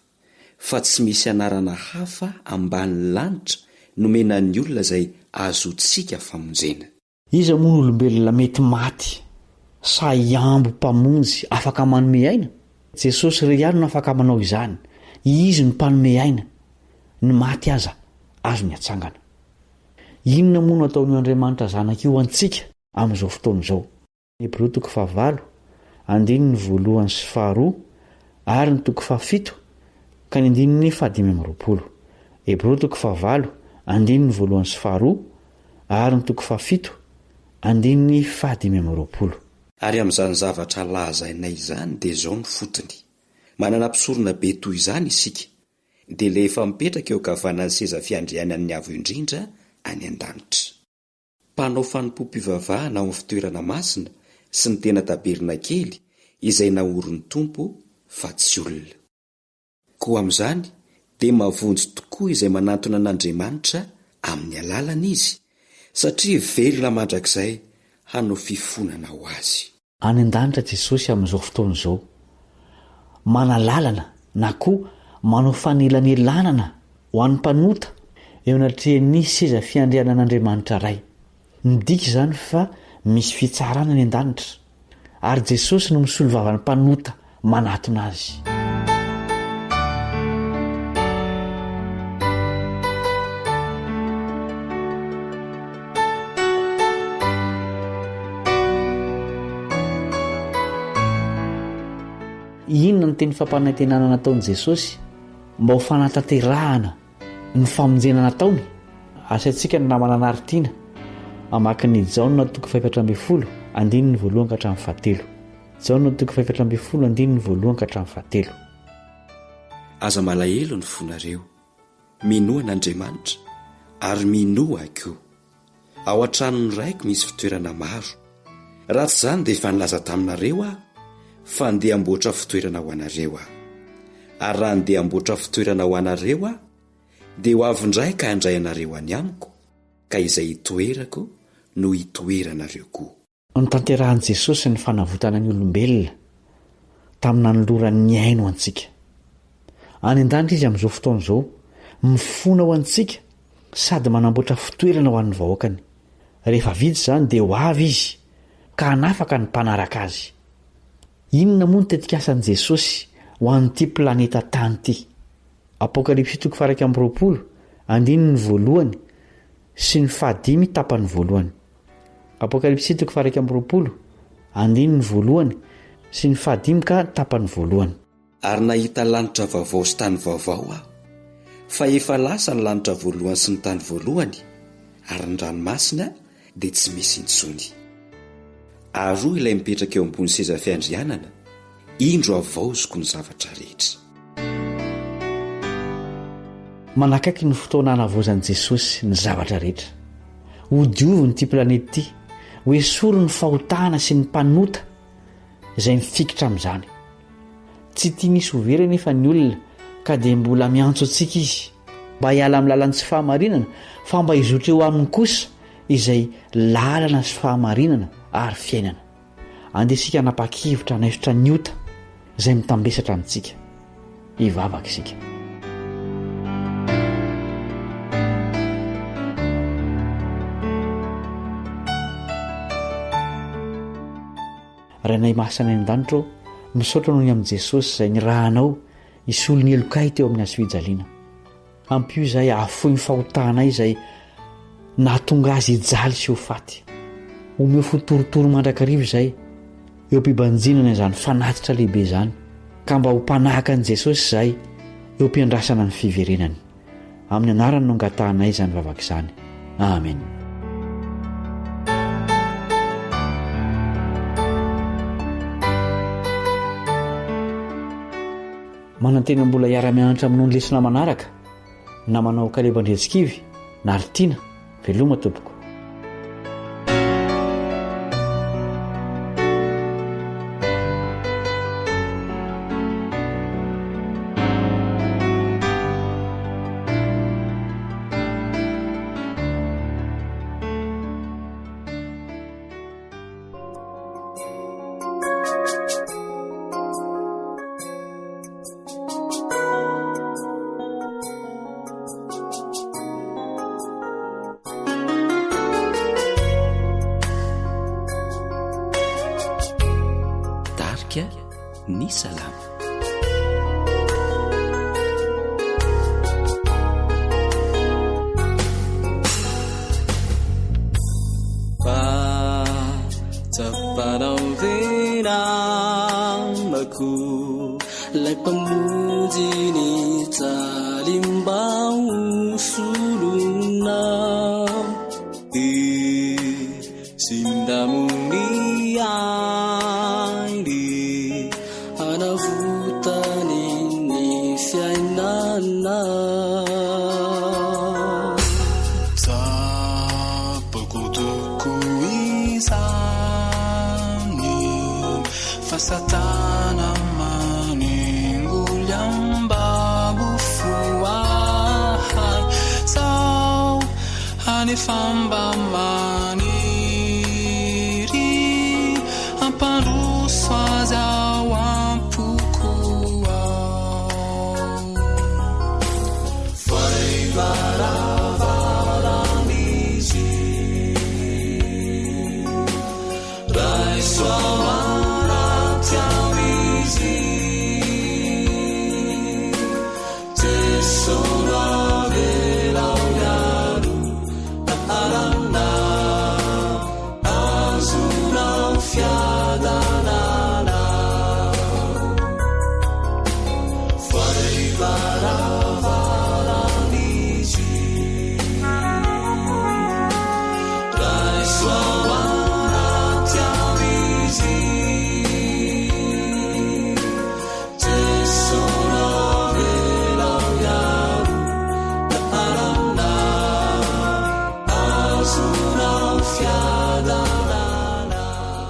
fa tsy misy anarana hafa ambany lanitra nomena ny olona izay azotsika famonjena. Iza moa ny olombelona mety maty sa iambo mpamonjy afaka manome aina? Jesosy iray ihany no afaka manao izany. Izy ny mpanome aina. Ny maty aza azo ny atsangana. Inona moa no ataon'io Andriamanitra zanaka io antsika amin'izao fotoana izao? Hebreo 4:1-2 ary ny 7 ka ny 15. Hebreo 4:1-2 ary ny 7 Ary amin'izany zavatra lazainay izany dia izao ny fotony: manana mpisorona be toy izany isika, dia lefa mipetraka eo kavanan'ny seza fiandrianan'ny avo indrindra any an-danitra. Mpanao fanompoam-pivavahana ao amin'ny fitoerana masina sy ny tena taberina kely izay naorin'ny Tompo fa tsy olona. Koa amin'izany dia mavonjy tokoa izay manantona an'Andriamanitra amin'ny alalana izy satria velona mandrakizay hanao fifonana ho azy. Any an-danitra Jesosy amin'izao fotoana izao manalalana na koa manao fanelanelànana ho an'ny mpanota eo anatrehan'ny seza fiandrianan'Andriamanitra ray. Midika izany fa misy fitsarana any an-danitra ary Jesosy no misolo vavan'ny mpanota manatona azy. Inona ny teny fampanantenana nataon'i Jesosy mba ho fanatanterahana ny famonjena nataony? Asaintsika ny namana anaritiana amakin'ny Jaona 5:12 andininy 1-7. Jaona 5:12 1-7. Aza malahelo ny fonareo minoa n'Andriamanitra ary minoa koa. Ao an-tranony raiko misy fitoerana maro. Raha tsy izany dia efa nilaza taminareo aho fa andeha amboatra fitoerana ho anareo aho. Ary raha andeha amboatra fitoerana ho anareo aho dia ho avy indray ka handray anareo any amiko, ka izay hitoerako no hitoeranareo koa. Nitanterahan'i Jesosy ny fanavotana ny olombelona tamina noloran'ny aino antsika. Any an-danitra izy amin'izao fotoana izao mifona ho antsika sady manamboatra fitoerana ho an'ny vahoakany. Rehefa vita izany dia ho avy izy ka hanafaka ny mpanaraka azy. Inona moa ny tetikasan'i Jesosy ho an'ity planeta tany ity? Apokalipsy 1:20 andininy 1 sy ny 5 tapany 1. Apokalipsy 1:20 andininy 1 sy ny 5 ka tapany 1. Ary nahita lanitra vaovao sy tany vaovao aho, fa efa lasa ny lanitra voalohany sy ny tany voalohany, ary ny ranomasina dia tsy misy intsony. Ary ilay mipetraka eo ambony seza fiandrianana, indro avaoziko ny zavatra rehetra. Manakaiky ny fotoana hanavozan'i Jesosy ny zavatra rehetra. Ho dioviny ity planety ity, ho esory ny fahotana sy ny mpanota izay mifikitra amin'izany. Tsy tia misy overa nefa ny olona ka dia mbola miantso antsika izy mba hiala amin'ny lalana sy fahamarinana, fa mba hizotra eo aminy kosa izay lalana sy fahamarinana ary fiainana. Andesika napakivitra naefitra ny ota izay mitambesatra amintsika. Hivavaka isika. Rainay masana ny an-danitra misaotra noho ny amin'i Jesosy izay ny rahanao isolo ny elokay teo amin'ny hazo fijaliana. Ampio izay afoy ny fahotana izay nahatonga azy hijaly sy ho faty. Omeo fotorotoro mandrakarivo izay eo ampibanjinana izany fanatitra lehibe izany, ka mba ho mpanahaka an'i Jesosy izay eo ampiandrasana ny fiverenany. Amin'ny anarany no angatahanay izany vavaka izany. Amen. Manantena mbola hiara-mianatra aminao ny lesona manaraka na manao kalebandretsikivy na aritiana veloma tompoko. Ny salama. Tsapana venamako lay mpamonjy ny tsalim-bao solona sindamony ainy anavotany ny fiainana tsapako toko izany fa satana maningolambabo foahay sao kanefa mba maniry ampandroso azy ao ampoko ao faivaravaranizy raisoaraty ao izy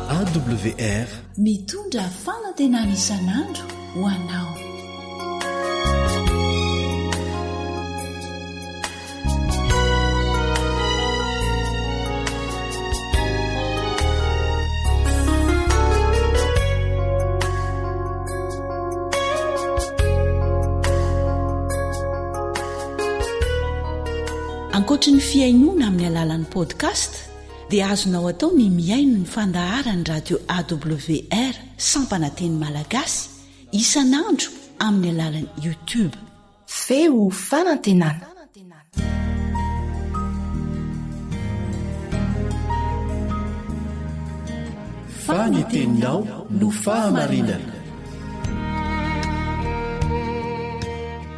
AWR mitondra fanantenana isan'andro ho anao. Ankoatra ny fiainoana amin'ny alalan'ny podcast dia azonao atao ny miaino ny fandaharany radio AWR sampananteny malagasy isan'andro amin'ny alalan'ny YouTube. Feo fanantenana. Faniteninao no fahamarinana.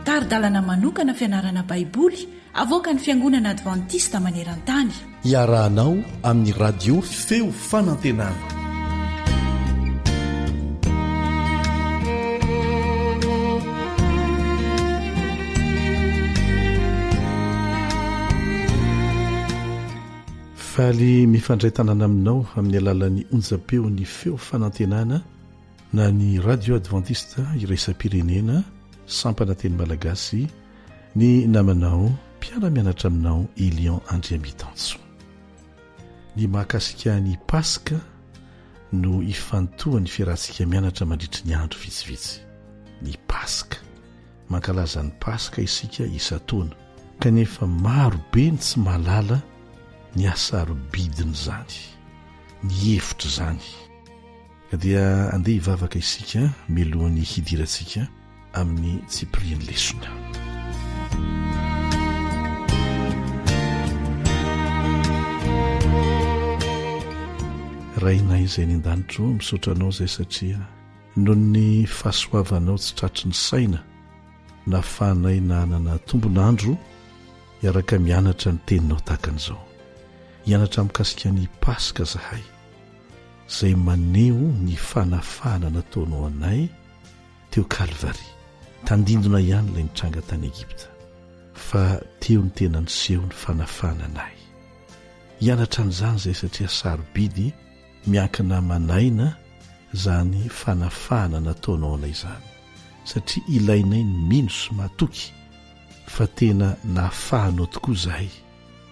Taridalana manokana fianarana baiboly avoaka ny fiangonana advantista maneran-tany. Iarahanao amin'ny radio feo fanantenana. Faly mifandray tanana aminao amin'ny alalan'ny onjapeo ny feo fanantenana na ny radio advantista iraisam-pirenena sampananteny malagasy ny namanao mpiara-mianatra aminao Elion Andriamitanso. Ny mahakasika ny Paska no ifantohan'ny fiarahantsika mianatra mandritry ny andro vitsivitsy. Ny Paska, mankalaza ny Paska isika isan-taona, kanefa maro be ny tsy mahalala ny asarobidiny zany, ny hevitra zany. Ka dia andeha hivavaka isika mialohan'ny hidirantsika amin'ny tsipirian'ny lesona. Rainay izay ny an-danitro misaotranao izay satria noho ny fahasoavanao tsy tratry ny saina nahafahanay nanana tombon'andro hiaraka mianatra ny teninao tahakan'izao. Hianatra mikasika ny Paska zahay izay maneho ny fanafahana nataonao anay teo Kalvari. Tandindona ihany ilay nitranga tany Egipta, fa teo ny tena niseho ny fanafahana anay. Hianatra an'izany izay satria sarobidy miankina manaina zany fanafahana nataonao anay izany, satria ilainay ny mino sy matoky fa tena nahafahanao tokoa zahay.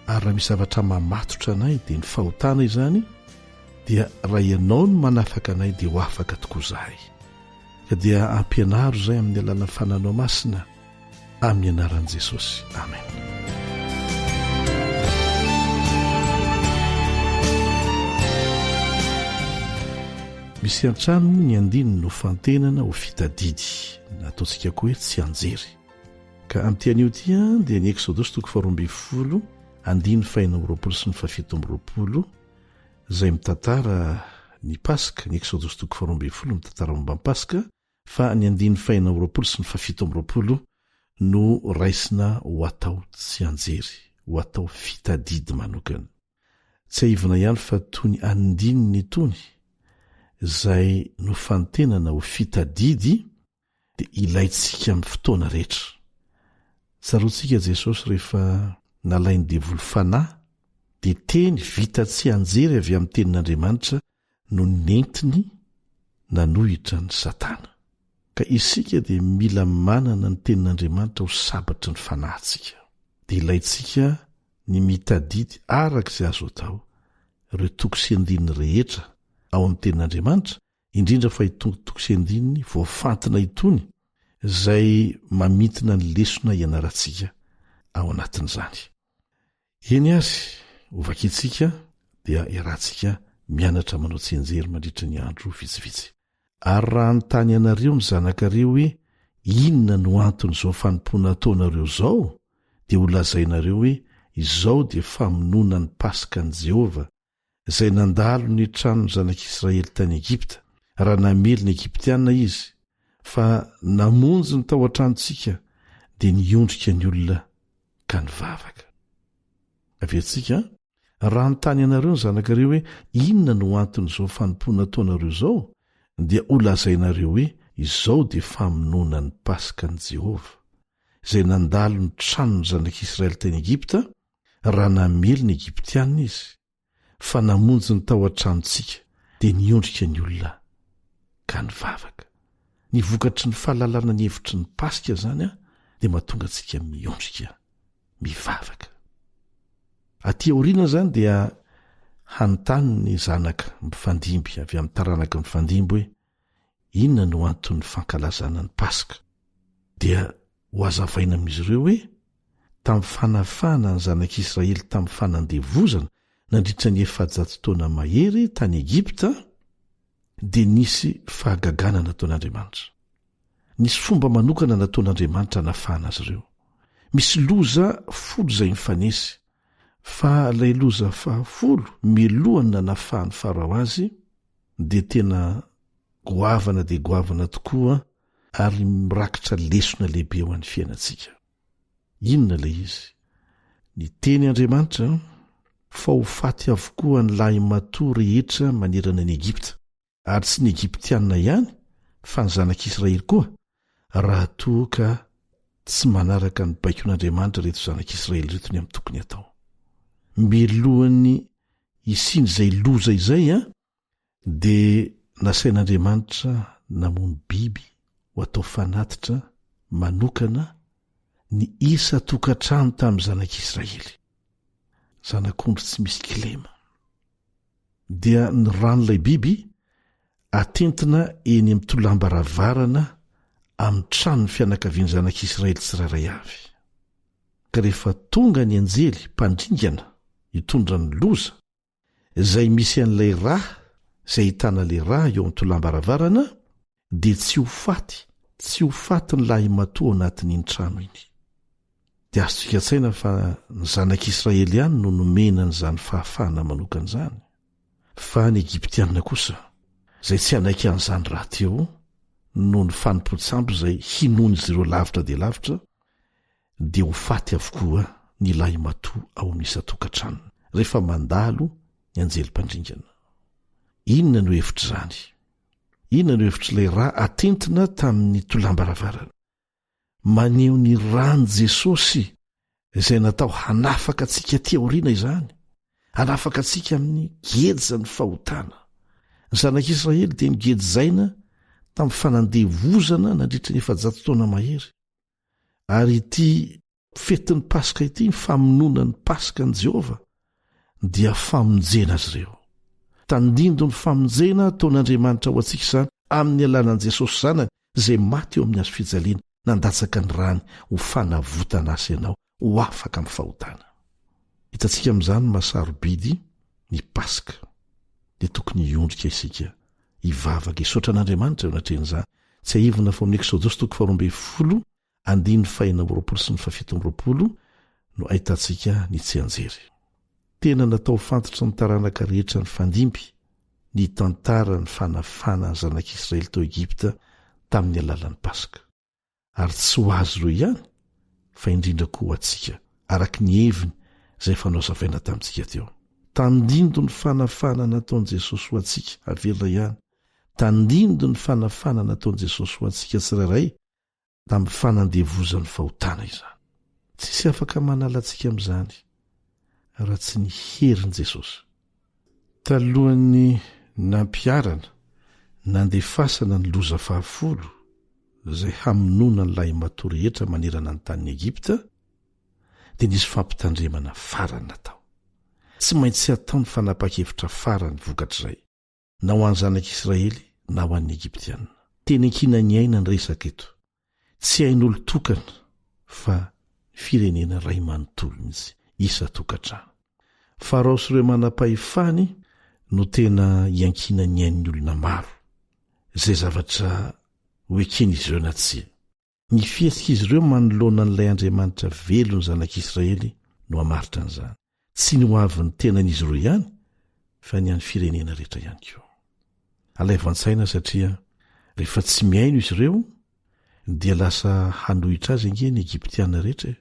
Ary raha misy zavatra mamatotra anay dia ny fahotana izany, dia raha ianao no manafaka anay dia ho afaka tokoa zahay. Ka dia ampianaro izay amin'ny alalan'ny fananao masina amin'ny anaran'i Jesosy. Amen. Misy an-trano ny andininy no fantenana ho fitadidy, nataontsika koa hoe tsy anjery. Ka amin'ity anio tia dia ny Exodus 4:20 andiny 5:7 izay mitantara ny Paska. Ny Exodus 4:20 mitantara momba ny Paska, fa ny andiny 5:7 no raisina ho atao tsy anjery, ho atao fitadidy manokana. Tsy aivina ihany fa toy ny andininy itony izay no fantenana ho fitadidy dia ilaitsika amin'ny fotoana rehetra. Tsaroantsika Jesosy rehefa nalainy devoly fanahy dia teny vita tsy anjery avy amin'ny tenin'Andriamanitra no nentiny nanohitra ny Satana. Ka isika dia mila manana ny tenin'Andriamanitra ho sabatry ny fanahintsika. Dia ilaitsika ny mitadidy arak'izay azo atao ireo tokosendininy rehetra ao amin'ny tenin'Andriamanitra, indrindra fa itony tokosendininy voafantina itony izay mamitina ny lesona ianarantsika ao anatin'izany. Eny azy ovakitsika dia iarahantsika mianatra manao tsenjery mandritra ny andro vitsivitsy. Ary raha nytany ianareo ny zanakareo hoe inona no anton'izao fanompoana ataonareo izao, dia ho lazainareo hoe izao dia famonoana ny Pasika ny Jehova izay nandalo ny tranony zanak'Israely tany Egipta, raha namely ny Egiptiana izy, fa namonjy ny tao an-tranontsika dia niondrika ny olona ka nivavaka. Averitsika, raha nytany ianareo ny zanakareo hoe inona no anton'izao fanompoana ataonareo izao, dia ho lazainareo hoe izao dia famonoana ny Pasika ny Jehova izay nandalo ny tranony zanak'Israely tany Egipta, raha namely ny Egiptiana izy, fa namonjy ny tao an-tranontsika dia niondrika ny olona ka nivavaka. Ny vokatry ny fahalalana ny hevitry ny Pasika zany dia mahatonga antsika miondrika mivavaka. Aty aoriana zany dia hanontany ny zanaka mifandimby avy amin'ny taranaka mifandimby hoe inona no anton'ny fankalazana ny Pasika. Dia ho azavaina amin'izy ireo hoe tamin'ny fanafahana ny zanak'Israely tamin'ny fanandevozana nandritra ny 400 taona mahery tany Egipta, dia nisy fahagagana nataon'Andriamanitra. Nisy fomba manokana nataon'Andriamanitra nafahana azy ireo. Misy loza folo izay mifanesy, fa ilay loza fahafolo milohany na nafahany Farao azy dia tena goavana dia goavana tokoa ary mirakitra lesona lehibe ho an'ny fiainantsika. Inona ilay izy? Ny teny Andriamanitra fa ho faty avokoa ny lahy matoa rehetra manerana ny Egipta, ary tsy ny Egiptiana ihany fa ny zanak'Israely koa, raha toa ka tsy manaraka ny baikon'Andriamanitra reto zanak'Israely reto ny amin'ny tokony atao. Milohany isiny izay loza izay dia nasain'Andriamanitra namono biby ho atao fanatitra manokana ny isa tokantrano tamin'ny zanak'Israely, zanak'ondry tsy misy kilema. Dia ny ran'ilay biby atentina eny amin'ny tolambaravarana amin'ny tranony fianakaviany zanak'Israely tsirairay avy. Ka rehefa tonga ny anjely mpandringana hitondra ny loza izay misy an'ilay rà izay hitana ilay rà eo amin'ny tolambaravarana, dia tsy ho faty ny lahy matoa ao anatin'iny trano iny. Dia azo tsikatsaina fa ny zanak'Israely ihany no nomena n'izany fahafahana manokan'izany, fa ny Egiptiana kosa izay tsy hanaiky an'izany raha teo no ny fanompotsambro izay hinony izy ireo lavitra dia lavitra, dia ho faty avokoa ny lahy matoa ao amin'ny isa-tokantrano rehefa mandalo ny anjely mpandringana. Inona no hevitra izany? Inona no hevitr'ilay rà atentina tamin'ny tolambaravarana? Maneho ny rany Jesosy izay natao hanafaka antsika ty aoriana izany, hanafaka antsika amin'ny gejany fahotana. Ny zanak'Israely dia nigejaina tamin'ny fanandevozana nandritra ny 400 taona mahery, ary ity fetin'ny Pasika ity, ny famonoana ny Pasika ny Jehova, dia famonjena azy ireo. Tandindo ny famonjena ataon'Andriamanitra ho antsika izany amin'ny alalan'i Jesosy zanany izay maty eo amin'ny hazo fijaliana, nandatsaka ny rany ho fanavotana azy ianao ho afaka amin'ny fahotana. Hitantsika amin'izany masarobidy ny Pasika, dia tokony hiondrika isika hivavaka hisaotra an'Andriamanitra eo anatrehan'izany. Tsy haivina fo amin'ny Eksodosy 12:5-7 no ahitantsika ny tsianjery. Tena natao fantotra ny taranaka rehetra ny fandimby ny tantara ny fanafana ny zanak'Israely tao Egipta tamin'ny alalan'ny Pasika, ary tsy ho azy ireo ihany fa indrindra koa ho antsika, araka ny heviny izay fanao zavaina tamintsika teo. Tandindo ny fanafana nataon'i Jesosy ho antsika avelona ihany, tandindo ny fanafana nataon'i Jesosy ho antsika tsirairay tamin'ny fanandevozan'ny fahotana izany. Tsisy afaka manala antsika amin'izany raha tsy ny herin'i Jesosy. Talohan'ny nampiarana nandefasana ny loza fahafolo izay hamonoana ny lahy matoa rehetra manerana ny tanin'ny Egipta, dia nisy fampitandremana farany natao. Tsy maintsy atao ny fanapa-kevitra farany vokatr'izay, na ho an'ny zanak'Israely na ho an'ny Egiptianina. Teny ankina ny aina ny resaka eto. Tsy hain'olo tokana fa firenena ray manontolo mihitsy isa tokantrano. Farao sy ireo manam-pahefany no tena iankina ny ain'ny olona maro, izay zavatra hoeken'izy ireo na tsia. Ny fihesika izy ireo manoloana n'ilay Andriamanitra velo ny zanak'Israely no hamaritra an'izany. Tsy ny ho avy ny tenan'izy ireo ihany, fa ny an'ny firenena rehetra ihany koa. Alaivan-tsaina satria rehefa tsy miaino izy ireo dia lasa hanohitra azy ange ny Egiptiana rehetra.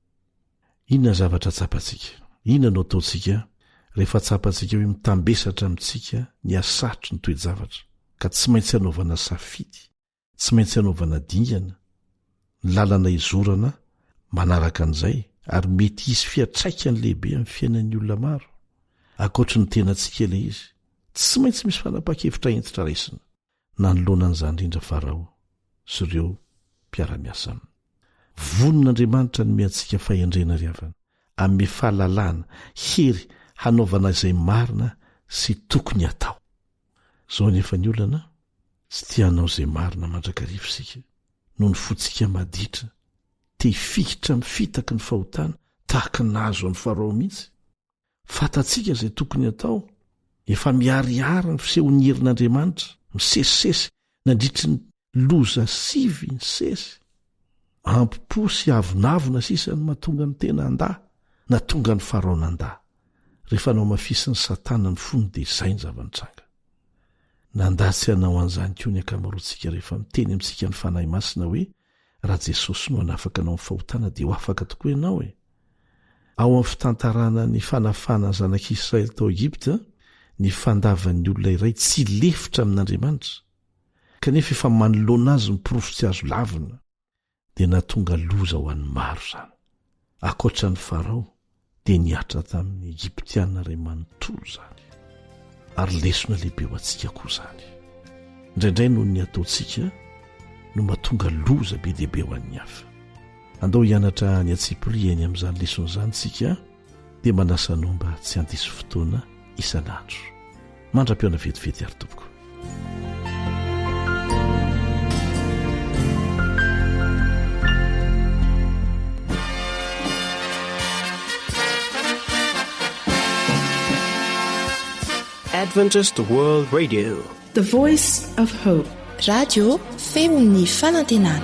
Inona zavatra tsapantsika? Inona no ataontsika rehefa tsapantsika hoe mitambesatra amintsika ny asatro ny toe-javatra, ka tsy maintsy hanaovana safidy, tsy maintsy hanaovana dingana, ny lalana izorana manaraka an'izay, ary mety hisy fiatraikany lehibe amin'ny fiainan'ny olona maro. Ankoatra ny tenantsika ilay izy, tsy maintsy misy fanapa-kevitra entitra raisina nanoloana an'izany indrindra Farao sy ireo mpiara-miasa aminy. Vonin'Andriamanitra ny miantsika fahendrena ry havana, amin'ny fahalalana hery hanaovana izay marina sy tokony atao. Zao nefa ny olana tsy tia hanao izay marina mandrakarivo isika, noho ny fotsika maditra te hifikitra mifitaky ny fahotana tahaka nazo amin'ny Farao mihitsy. Fatatsika izay tokony atao, efa miariary ny fisehon'ny herin'Andriamanitra, misesisesy nandritry ny loza sivy ny sesy. Ampipo sy avonavona sisa ny mahatonga ny tena andahy, na tonga ny Farao nandahy. Rehefa nao mafisy ny Satana ny fony dia izay ny zavanitranga. Nandatsy hanao an'izany koa ny ankamaroantsika rehefa miteny amintsika ny fanahy masina hoe raha Jesosy no hanafaka anao amin'ny fahotana dia ho afaka tokoa ianao e. Ao amin'ny fitantarana ny fanafana zanak'Israely tao Egipta, ny fandavan'ny olona iray tsy lefitra amin'Andriamanitra, kanefa efa manoloana azy ny porofo tsy azo lavina, dia nahatonga loza ho an'ny maro izany. Ankoatra ny Farao dia niatra tamin'ny Egiptiana ray manontolo izany, ary lesona lehibe ho antsika koa izany. Indraindray noho ny ataontsika no mahatonga loza be dehibe ho an'ny hafa. Andao hianatra ny Atsipria eny amin'izany leson'izany tsika, dia manasa anao mba tsy handiso fotoana isan'andro. Mandra-piona vetivety ary tompoko. Adventist World Radio, The Voice of Hope. Radio femon'ny fanantenana.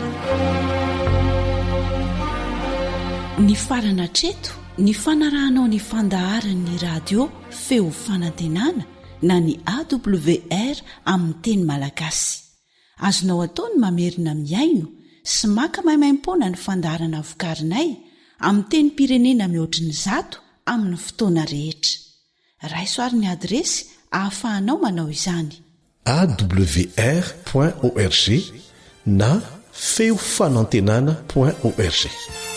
Ny farana treto, ny fanarahanao ny fandaharan'ny radio feo fanantenana na ny AWR amin'ny teny malagasy. Azonao ataony mamerina miaino sy maka maimaim-pona ny fandaharana vokarinay amin'ny teny pirenena mihoatriny 100 amin'ny fotoana rehetra. Raisoaryn'ny adresy ahafahanao manao izany: awr.org na feofanantenana.org.